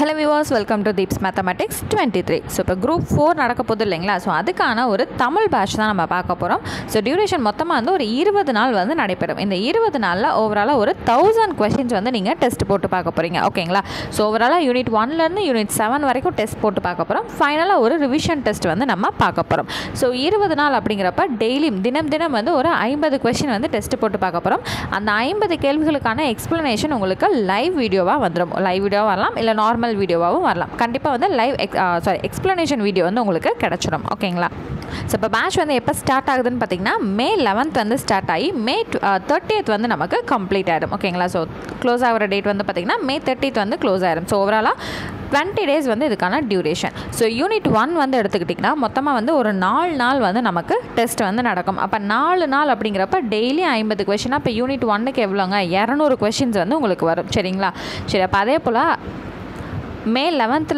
Hello viewers, welcome to Deeps Mathematics 23. So இப்போ group 4 நடக்க போகுது இல்லைங்களா. ஸோ அதுக்கான ஒரு தமிழ் பேட்ச் தான் நம்ம பார்க்க போகிறோம். ஸோ டியூரேஷன் மொத்தமாக வந்து ஒரு 20 நாள் வந்து நடைபெறும். இந்த 20 நாளில் ஓவராலாக ஒரு 1000 கொஸ்டின்ஸ் வந்து நீங்கள் டெஸ்ட் போட்டு பார்க்க போகிறீங்க. ஓகேங்களா. ஸோ ஓவராலாக யூனிட் 1லேருந்து யூனிட் 7 வரைக்கும் டெஸ்ட் போட்டு பார்க்க போகிறோம். ஃபைனலாக ஒரு ரிவிஷன் டெஸ்ட் வந்து நம்ம பார்க்க போகிறோம். ஸோ 20 நாள் அப்படிங்கிறப்ப டெய்லியும் தினம் வந்து ஒரு 50 கொஸ்டின் வந்து டெஸ்ட் போட்டு பார்க்க போகிறோம். அந்த 50 கேள்விகளுக்கான எக்ஸ்ப்ளனேஷன் உங்களுக்கு லைவ் வீடியோவாக வந்துடும். லைவ் வீடியோவாக வரலாம், இல்லை நார்மல் வீடியோவாகவும் வரலாம். கண்டிப்பாக வந்து லைவ் எக்ஸ்ப்ளனேஷன் வீடியோ வந்து உங்களுக்கு கிடச்சிடும். ஓகேங்களா. ஸோ இப்போ பேட்ச் வந்து எப்போ ஸ்டார்ட் ஆகுதுன்னு பார்த்தீங்கன்னா May 11th வந்து ஸ்டார்ட் ஆகி May 30th வந்து நமக்கு கம்ப்ளீட் ஆகிடும். ஓகேங்களா. ஸோ க்ளோஸ் ஆகிற டேட் வந்து பார்த்திங்கன்னா May 30th வந்து க்ளோஸ் ஆகிடும். ஸோ ஓவராலாக 20 days வந்து இதுக்கான டியூரேஷன். ஸோ யூனிட் 1 வந்து எடுத்துக்கிட்டிங்கன்னா மொத்தமாக வந்து ஒரு 4 நாள் வந்து நமக்கு டெஸ்ட் வந்து நடக்கும். அப்போ 4 நாள் அப்படிங்கிறப்ப டெய்லி 50 கொஷின். அப்போ யூனிட் 1க்கு எவ்வளோங்க, 200 கொஷின்ஸ் வந்து உங்களுக்கு வரும். சரிங்களா. சரி, அப்போ அதே போல் May 11th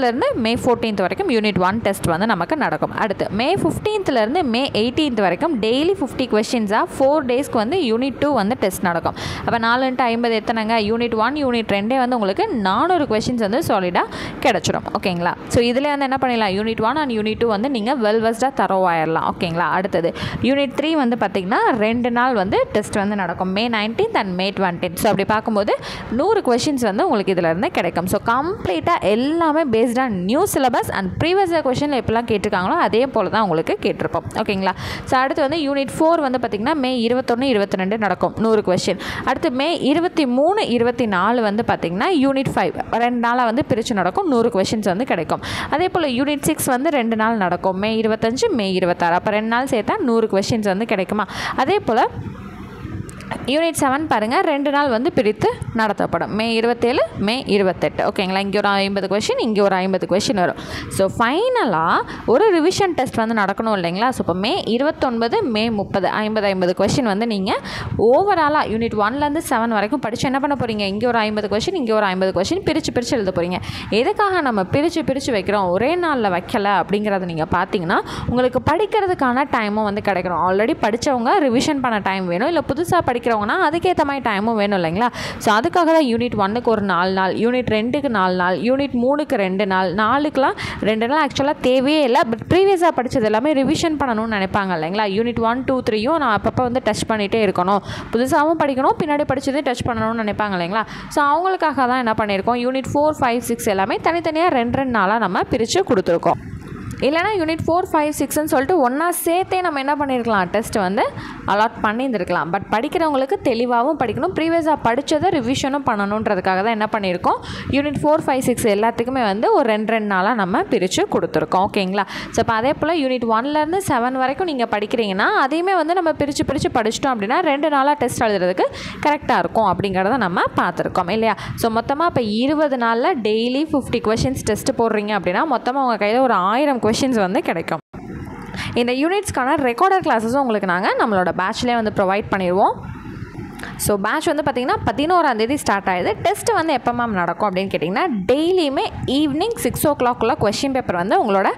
May 14th வரைக்கும் யூனிட் 1 டெஸ்ட் வந்து நமக்கு நடக்கும். அடுத்து May 15th May 18th வரைக்கும் டெய்லி 50 கொஷின்ஸாக 4 டேஸ்க்கு வந்து யூனிட் 2 வந்து டெஸ்ட் நடக்கும். அப்போ 4x50 எத்தனைங்க, யூனிட் 1 யூனிட் 2 வந்து உங்களுக்கு 400 கொஷின்ஸ் வந்து சாலிடாக கிடச்சிடும். ஓகேங்களா. ஸோ இதில் வந்து என்ன பண்ணிடலாம், யூனிட் 1 அண்ட் யூனிட் 2 வந்து நீங்கள் வெல்வெஸ்டாக தரோவாயிடலாம். ஓகேங்களா. அடுத்தது யூனிட் 3 வந்து பார்த்திங்கன்னா 2 நாள் வந்து டெஸ்ட் வந்து நடக்கும். May 19th and May 20th. So அப்படி பார்க்கும்போது 100 கொஷின்ஸ் வந்து உங்களுக்கு இதில் இருந்து கிடைக்கும். ஸோ கம்ப்ளீட்டாக எல்லாமே based on new syllabus and previous கொஷனில் எப்படிலாம் கேட்டிருக்காங்களோ அதே போல் தான் உங்களுக்கு கேட்டிருப்போம். ஓகேங்களா. ஸோ அடுத்து வந்து யூனிட் 4 வந்து பார்த்திங்கன்னா May 21, 22 நடக்கும் 100 கொஷின். அடுத்து May 23, 24 வந்து பார்த்திங்கன்னா யூனிட் 5 2 நாளாக வந்து பிரித்து நடக்கும். 100 கொஷின்ஸ் வந்து கிடைக்கும். அதே போல் யூனிட் 6 வந்து 2 நாள் நடக்கும். May 25, May 26. அப்போ 2 நாள் சேர்த்தா 100 கொஷின்ஸ் வந்து கிடைக்குமா. அதே போல் யூனிட் 7 பாருங்கள் 2 நாள் வந்து பிரித்து நடத்தப்படும். May 27, May 28. ஓகேங்களா. இங்கே ஒரு 50 கொஷின், இங்கே ஒரு 50 கொஷின் வரும். ஸோ ஃபைனலாக ஒரு ரிவிஷன் டெஸ்ட் வந்து நடக்கணும் இல்லைங்களா. ஸோ இப்போ May 29, May 30 50 கொஷின் வந்து நீங்கள் ஓவராலாக யூனிட் 1லேருந்து 7 வரைக்கும் படித்து என்ன பண்ண போகிறீங்க, இங்கே ஒரு 50 கொஷின், இங்கே ஒரு 50 கொஷின் பிரித்து எழுத போகிறீங்க. எதுக்காக நம்ம பிரித்து வைக்கிறோம், ஒரே நாளில் வைக்கல அப்படிங்கிறத நீங்கள் பார்த்தீங்கன்னா உங்களுக்கு படிக்கிறதுக்கான டைமும் வந்து கிடைக்கணும். ஆல்ரெடி படித்தவங்க ரிவிஷன் பண்ண டைம் வேணும், இல்லை புதுசாக படிக்கிறவங்கன்னா அதுக்கேற்ற மாதிரி டைமும் வேணும் இல்லைங்களா. ஸோ அதுக்காக தான் யூனிட் 1க்கு ஒரு 4 நாள், யூனிட் 2க்கு 4 நாள், யூனிட் 3க்கு 2 நாள், 4க்குலாம் 2 நாள் ஆக்சுவலாக தேவையே இல்லை. பட் ப்ரீவியஸாக படித்தது எல்லாமே ரிவிஷன் பண்ணணும்னு நினைப்பாங்க இல்லைங்களா. யூனிட் 1, 2, 3யும் நான் அப்பப்போ வந்து டச் பண்ணிகிட்டே இருக்கணும், புதுசாகவும் படிக்கணும், பின்னாடி படித்ததையும் டச் பண்ணணும்னு நினைப்பாங்க இல்லைங்களா. ஸோ அவங்களுக்காக தான் என்ன பண்ணியிருக்கோம், யூனிட் 4, 5, 6 எல்லாமே தனித்தனியாக 2 நாளாக நம்ம பிரித்து கொடுத்துருக்கோம். இல்லைனா யூனிட் 4, 5, 6ன்னு சொல்லிட்டு ஒன்றா சேர்த்தே நம்ம என்ன பண்ணியிருக்கலாம், டெஸ்ட் வந்து அலாட் பண்ணியிருந்துருக்கலாம். பட் படிக்கிறவங்களுக்கு தெளிவாகவும் படிக்கணும், ப்ரீவியஸாக படித்ததை ரிவிஷனும் பண்ணணுன்றதுக்காக தான் என்ன பண்ணியிருக்கோம், யூனிட் 4, 5, 6 எல்லாத்துக்குமே வந்து ஒரு 2 நாளாக நம்ம பிரித்து கொடுத்துருக்கோம். ஓகேங்களா. ஸோ இப்போ அதே போல் யூனிட் 1லேருந்து 7 வரைக்கும் நீங்கள் படிக்கிறீங்கன்னா அதையுமே வந்து நம்ம பிரித்து படிச்சிட்டோம் அப்படின்னா 2 நாளாக டெஸ்ட் எழுதுறதுக்கு கரெக்டாக இருக்கும் அப்படிங்கிறத நம்ம பார்த்துருக்கோம் இல்லையா. ஸோ மொத்தமாக இப்போ 20 நாளில் டெய்லி 50 கொஷின்ஸ் டெஸ்ட் போடுறீங்க அப்படின்னா மொத்தமாக உங்கள் கையில் ஒரு 1000 கொஷின்ஸ் வந்து கிடைக்கும். இந்த யூனிட்ஸ்க்கான ரெக்கார்டர் கிளாஸஸும் உங்களுக்கு நாங்கள் நம்மளோட பேட்ச்லேயே வந்து ப்ரொவைட் பண்ணிடுவோம். ஸோ பேட்ச் வந்து பார்த்திங்கன்னா 11ஆம் தேதி ஸ்டார்ட் ஆகிடுது. டெஸ்ட்டு வந்து எப்போ மேம் நடக்கும் அப்படின்னு கேட்டிங்கன்னா டெய்லியுமே ஈவினிங் 6 o'clock கொஷின் பேப்பர் வந்து உங்களோட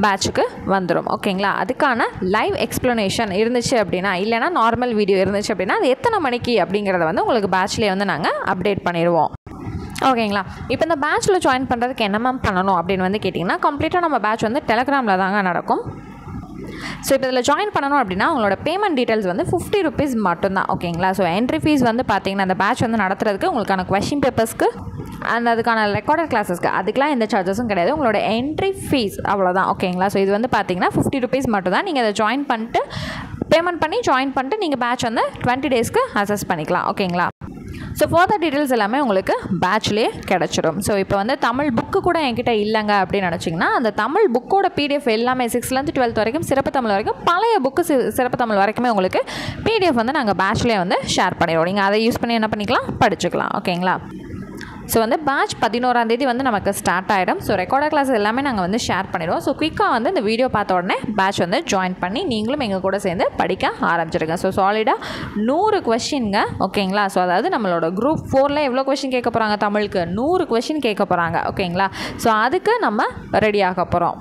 பேட்சுக்கு வந்துடும். ஓகேங்களா. அதுக்கான லைவ் எக்ஸ்ப்ளனேஷன் இருந்துச்சு அப்படின்னா, இல்லைனா நார்மல் வீடியோ இருந்துச்சு அப்படின்னா அது எத்தனை மணிக்கு அப்படிங்கிறத வந்து உங்களுக்கு பேட்ச்லேயே வந்து நாங்கள் அப்டேட் பண்ணிடுவோம். ஓகேங்களா. இப்போ இந்த பேட்சில் ஜாயின் பண்ணுறதுக்கு என்ன மேம் பண்ணணும் அப்படின்னு வந்து கேட்டிங்கன்னா கம்ப்ளீட்டாக நம்ம பேட்ச் வந்து டெலகிராமில் தாங்க நடக்கும். ஸோ இப்போ இதில் ஜாயின் பண்ணணும் அப்படின்னா உங்களோட பேமெண்ட் டீட்டெயில்ஸ் வந்து 50 rupees மட்டும்தான். ஓகேங்களா. ஸோ என்ட்ரி ஃபீஸ் வந்து பார்த்தீங்கன்னா அந்த பேட்ச் வந்து நடத்துறதுக்கு உங்களுக்கான கொஷின் பேப்பர்ஸ்க்கு அண்ட் அதுக்கான ரெக்கார்டர் கிளாஸஸ்க்கு அதுக்கெலாம் எந்த சார்ஜஸும் கிடையாது. உங்களோட என்ட்ரி ஃபீஸ் அவ்வளோதான். ஓகேங்களா. ஸோ இது வந்து பார்த்தீங்கன்னா 50 rupees மட்டும் தான். நீங்கள் அதை ஜாயின் பண்ணிட்டு பேமெண்ட் பண்ணி ஜாயின் பண்ணிட்டு நீங்கள் பேட்ச் வந்து 20 daysக்கு அசஸ் பண்ணிக்கலாம். ஓகேங்களா. ஸோ ஃபர்தர் டீட்டெயில்ஸ் எல்லாமே உங்களுக்கு பேட்ச்லேயே கிடச்சிடும். ஸோ இப்போ வந்து தமிழ் புக்கு கூட என்கிட்ட இல்லைங்க அப்படின்னு நினச்சிங்கன்னா அந்த தமிழ் புக்கோட PDF எல்லாமே 6th 12th வரைக்கும் சிறப்பு தமிழ் வரைக்கும் பழைய புக்கு சிறப்பு தமிழ் வரைக்குமே உங்களுக்கு PDF வந்து நாங்கள் பேட்ச்லேயே வந்து ஷேர் பண்ணிடுவோம். நீங்கள் அதை யூஸ் பண்ணி என்ன பண்ணிக்கலாம், படிச்சுக்கலாம். ஓகேங்களா. ஸோ வந்து பேட்ச் 11ஆம் தேதி வந்து நமக்கு ஸ்டார்ட் ஆகிடும். ஸோ ரெக்கார்டர் கிளாஸ் எல்லாமே நாங்கள் வந்து ஷேர் பண்ணிடுவோம். ஸோ குயிக்காக வந்து இந்த வீடியோ பார்த்த உடனே பேட்ச் வந்து ஜாயின் பண்ணி நீங்களும் எங்கள் கூட சேர்ந்து படிக்க ஆரம்பிச்சிருங்க. ஸோ சாலிடாக 100 கொஷின்ங்க. ஓகேங்களா. ஸோ அதாவது நம்மளோட குரூப் 4ல் எவ்வளோ கொஷின் கேட்க போகிறாங்க, தமிழுக்கு 100 கொஷின் கேட்க போகிறாங்க. ஓகேங்களா. ஸோ அதுக்கு நம்ம ரெடி ஆக போகிறோம்.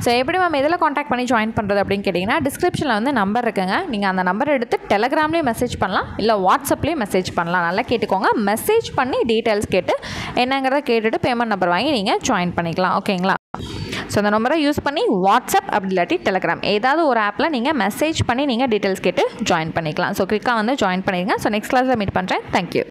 ஸோ எப்படி மேம் எதில் காண்டாக்ட் பண்ணி ஜாயின் பண்ணுறது அப்படின்னு கேட்டிங்கன்னா டிஸ்கிரிப்ஷனில் வந்து நம்பர் இருக்குங்க. நீங்கள் அந்த நம்பர் எடுத்து டெலகிராம்லேயும் மெசேஜ் பண்ணலாம், இல்லை வாட்ஸ்அப்லேயும் மெசேஜ் பண்ணலாம். நல்லா கேட்டுக்கோங்க. மெசேஜ் பண்ணி டீட்டெயில்ஸ் கேட்டு என்னங்கிறத கேட்டுட்டு பேமெண்ட் நம்பர் வாங்கி நீங்கள் ஜாயின் பண்ணிக்கலாம். ஓகேங்களா? ஸோ அந்த நம்பரை யூஸ் பண்ணி வாட்ஸ்அப் அப்படி இல்லாட்டி டெலகிராம் ஏதாவது ஒரு ஆப்பில் நீங்கள் மெசேஜ் பண்ணி நீங்கள் டீட்டெயில்ஸ் கேட்டு ஜாயின் பண்ணிக்கலாம். ஸோ குயிக்காக வந்து ஜாயின் பண்ணிடுங்க. ஸோ நெக்ஸ்ட் கிளாஸில் மீட் பண்ணுறேன். தேங்க்யூ.